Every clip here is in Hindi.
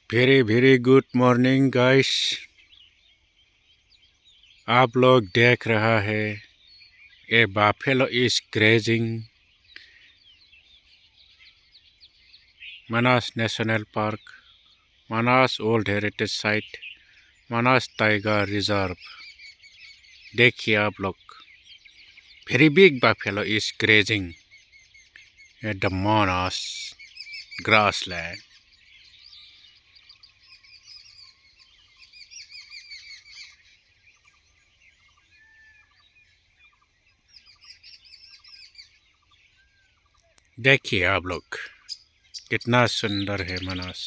Very good morning guys. आप लोग देख रहा है a buffalo is grazing Manas national park, Manas old heritage site, Manas tiger reserve. देखिए आप लोग, very big buffalo is grazing at the Manas grassland. देखिए आप लोग, कितना सुंदर है मानस।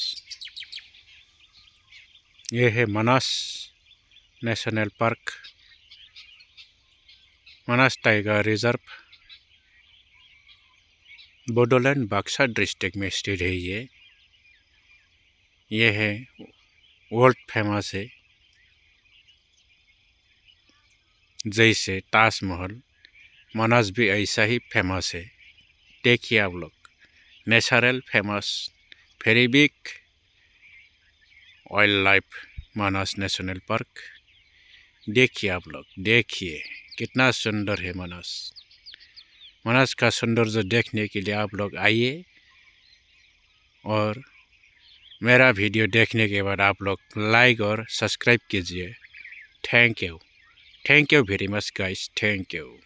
ये है Manas national park, Manas tiger reserve, Bodoland Baksa district में स्थित है। ये है वर्ल्ड फेमस है, जैसे ताजमहल मानस भी ऐसा ही फेमस है। देखिए आप लोग, natural famous very big wildlife Manas national park. देखिए आप लोग, देखिए कितना सुंदर है मानस। मानस का सौंदर्य देखने के लिए आप लोग आइए, और मेरा वीडियो देखने के बाद आप लोग लाइक और सब्सक्राइब कीजिए। Thank you very much guys, thank you.